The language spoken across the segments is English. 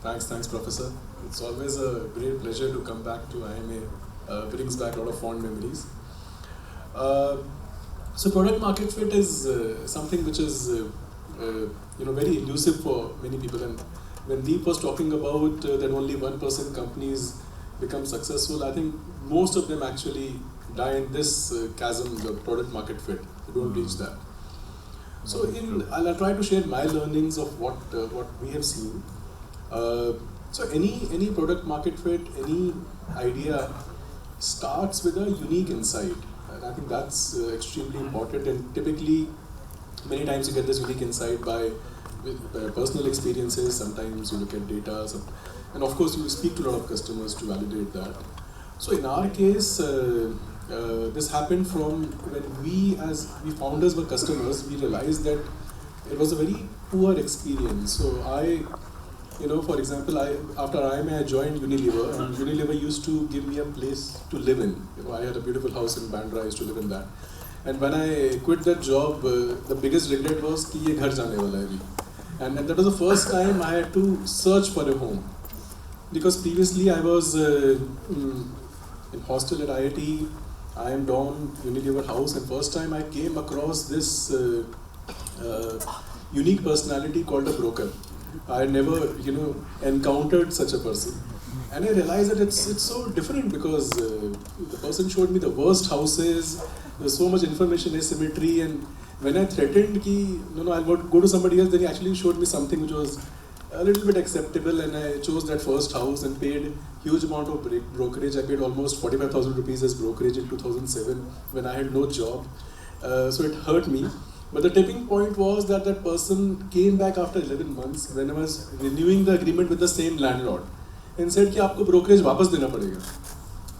Thanks, Professor. It's always a great pleasure to come back to IIMA. Brings back a lot of fond memories. So product market fit is something which is very elusive for many people. And when Deep was talking about that only 1% companies become successful, I think most of them actually die in this chasm, the product market fit. They don't reach that. So I'll try to share my learnings of what we have seen. So any product market fit, any idea starts with a unique insight. And I think that's extremely important, and typically many times you get this unique insight by personal experiences, sometimes you look at data, and of course you speak to a lot of customers to validate that. So in our case, this happened from when we founders were customers, we realized that it was a very poor experience. So for example, after IIMA I joined Unilever, and Unilever used to give me a place to live in. I had a beautiful house in Bandra, I used to live in that. And when I quit that job, the biggest regret was कि ये घर जाने वाला है अभी. And that was the first time I had to search for a home. Because previously I was in hostel at IIT, IIM Dawn, Unilever house, and first time I came across this unique personality called a broker. I had never, encountered such a person. And I realized that it's so different because the person showed me the worst houses, there's so much information asymmetry, and when I threatened I'll go to somebody else, then he actually showed me something which was a little bit acceptable, and I chose that first house and paid huge amount of brokerage. I paid almost 45,000 rupees as brokerage in 2007 when I had no job. So it hurt me. But the tipping point was that that person came back after 11 months when I was renewing the agreement with the same landlord and said कि आपको brokerage वापस देना पड़ेगा.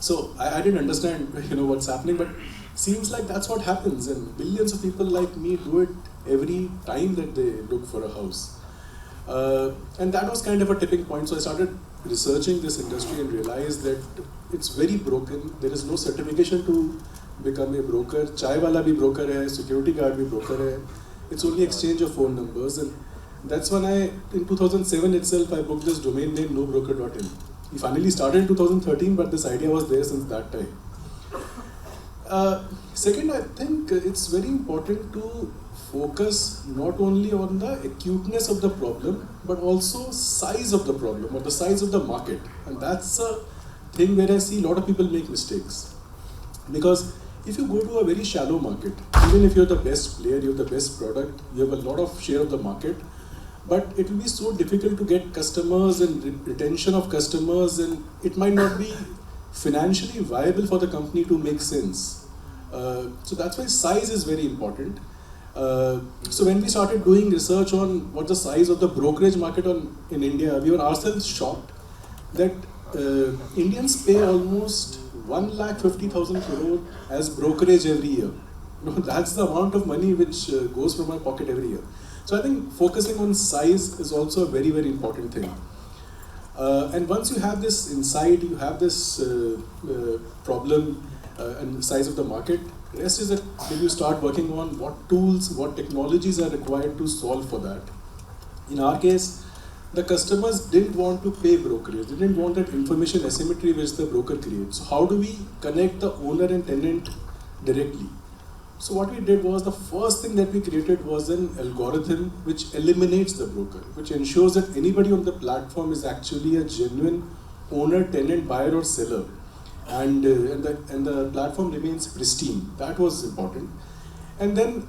So I didn't understand what's happening, but seems like that's what happens, and millions of people like me do it every time that they look for a house. And that was kind of a tipping point. So I started researching this industry and realized that it's very broken. There is no certification to become a broker. Chai wala bhi broker hai, security guard bhi broker hai. It's only exchange of phone numbers, and that's when in 2007 itself, I booked this domain name NoBroker.in. We finally started in 2013, but this idea was there since that time. Second, I think it's very important to focus not only on the acuteness of the problem, but also size of the problem or the size of the market. And that's a thing where I see a lot of people make mistakes. Because if you go to a very shallow market, even if you're the best player, you have the best product, you have a lot of share of the market, but it will be so difficult to get customers and retention of customers, and it might not be financially viable for the company to make sense. So that's why size is very important. So when we started doing research on what the size of the brokerage market in India, we were ourselves shocked that Indians pay almost 1,50,000 crore as brokerage every year. That's the amount of money which goes from my pocket every year. So I think focusing on size is also a very, very important thing. And once you have this insight, you have this problem and size of the market, the rest is that when you start working on what tools, what technologies are required to solve for that. In our case, the customers didn't want to pay brokerage. They didn't want that information asymmetry which the broker creates. So how do we connect the owner and tenant directly? So what we did was, the first thing that we created was an algorithm which eliminates the broker, which ensures that anybody on the platform is actually a genuine owner, tenant, buyer or seller. And the platform remains pristine. That was important. And then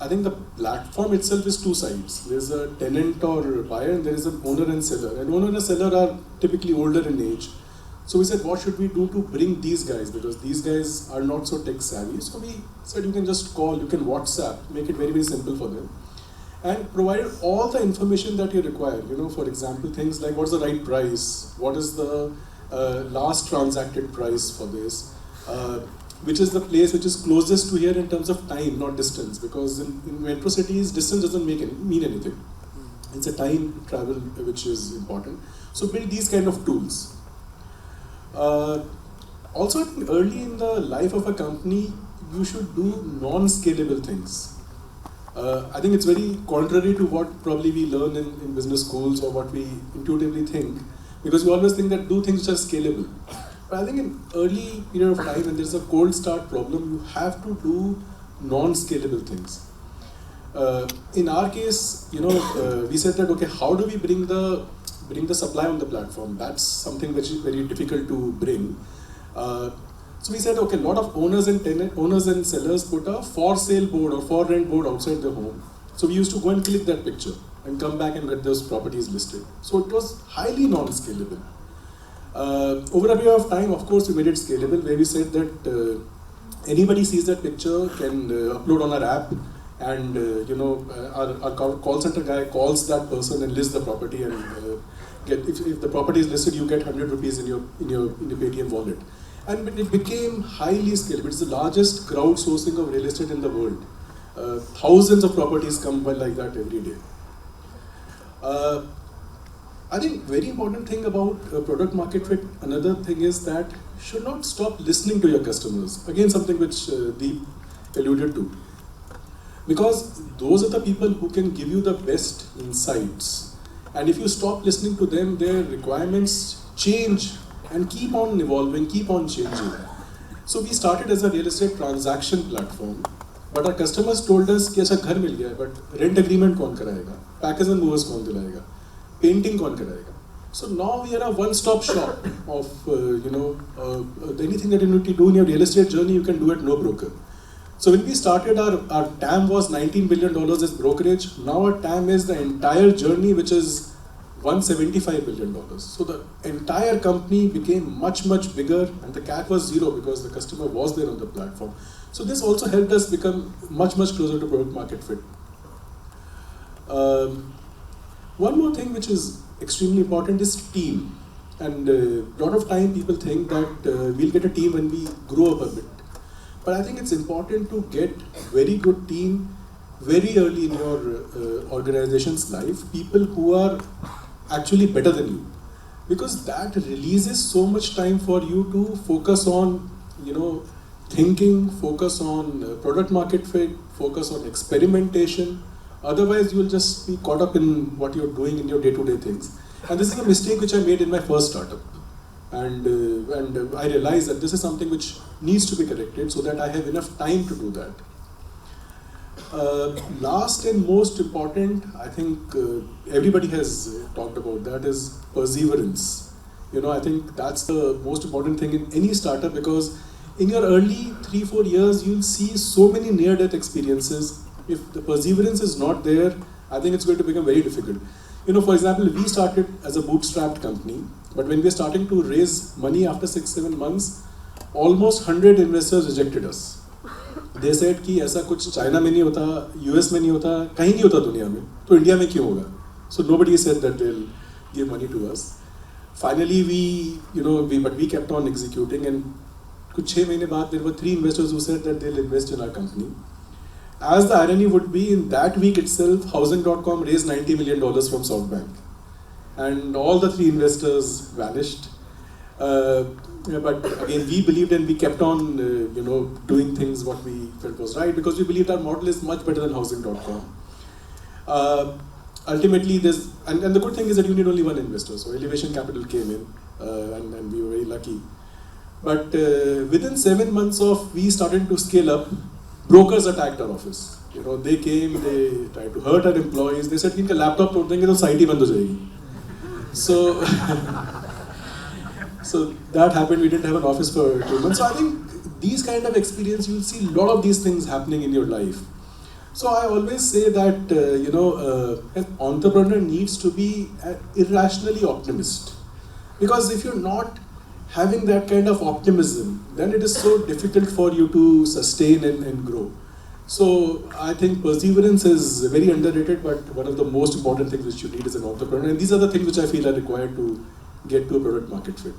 I think the platform itself is two sides. There's a tenant or buyer, and there is an owner and seller. And owner and seller are typically older in age. So we said, what should we do to bring these guys? Because these guys are not so tech savvy. So we said, you can just call, you can WhatsApp, make it very, very simple for them. And provide all the information that you require. For example, things like what's the right price? What is the last transacted price for this? Which is the place which is closest to here in terms of time, not distance, because in metro cities, distance doesn't mean anything. It's a time travel which is important. So build these kind of tools. Also, I think early in the life of a company, you should do non-scalable things. I think it's very contrary to what probably we learn in business schools or what we intuitively think, because we always think that do things which are scalable. But I think in early period of time, when there's a cold start problem, you have to do non-scalable things. In our case, we said that, okay, how do we bring the supply on the platform? That's something which is very difficult to bring. So we said, okay, a lot of owners and sellers put a for sale board or for rent board outside their home. So we used to go and click that picture and come back and get those properties listed. So it was highly non-scalable. Over a period of time, of course, we made it scalable, where we said that anybody sees that picture can upload on our app, and our call center guy calls that person and lists the property, and if the property is listed, you get 100 rupees in your Paytm wallet. And it became highly scalable. It's the largest crowdsourcing of real estate in the world. Thousands of properties come by like that every day. I think very important thing about product market fit, another thing is that you should not stop listening to your customers. Again, something which Deep alluded to. Because those are the people who can give you the best insights. And if you stop listening to them, their requirements change and keep on evolving, keep on changing. So we started as a real estate transaction platform, but our customers told us कि अच्छा घर मिल गया है, but rent agreement कौन कराएगा, packers and movers कौन दिलाएगा, painting कौन कराएगा. So now we are a one-stop shop of anything that you need to do in your real estate journey, you can do at NoBroker. So when we started, our TAM was $19 billion as brokerage. Now our TAM is the entire journey, which is $175 billion. So the entire company became much, much bigger, and the CAC was zero because the customer was there on the platform. So this also helped us become much, much closer to product market fit. One more thing which is extremely important is team. And a lot of time people think that we'll get a team when we grow up a bit. But I think it's important to get very good team very early in your organization's life, people who are actually better than you, because that releases so much time for you to focus on thinking, focus on product market fit, focus on experimentation. Otherwise you will just be caught up in what you're doing in your day-to-day things. And this is a mistake which I made in my first startup, and I realized that this is something which needs to be corrected so that I have enough time to do that. Last and most important, I think everybody has talked about that, is perseverance. I think that's the most important thing in any startup, because in your early 3-4 years, you'll see so many near-death experiences. If the perseverance is not there, I think it's going to become very difficult. For example, we started as a bootstrapped company, but when we were starting to raise money after 6-7 months, almost 100 investors rejected us. They said कि ऐसा कुछ China में नहीं होता, US में नहीं होता, कहीं नहीं होता दुनिया में, तो इंडिया में क्यों होगा? So nobody said that they'll give money to us. Finally, we kept on executing, and कुछ 6 महीने बाद there were 3 investors who said that they'll invest in our company. As the irony would be, in that week itself, Housing.com raised $90 million from SoftBank, and all the 3 investors vanished. But again, we believed, and we kept on, doing things what we felt was right, because we believed our model is much better than Housing.com. Ultimately, and the good thing is that you need only one investor. So Elevation Capital came in, and we were very lucky. But within 7 months of we started to scale up, brokers attacked our office. They came, they tried to hurt our employees. They said कि इनका laptop तोड़ देंगे तो site ही बंद हो जाएगी. So that happened. We didn't have an office for 2 months. So I think these kind of experience, you'll see a lot of these things happening in your life. So I always say that an entrepreneur needs to be irrationally optimist, because if you're not having that kind of optimism, then it is so difficult for you to sustain and grow. So I think perseverance is very underrated, but one of the most important things which you need as an entrepreneur. And these are the things which I feel are required to get to a product market fit.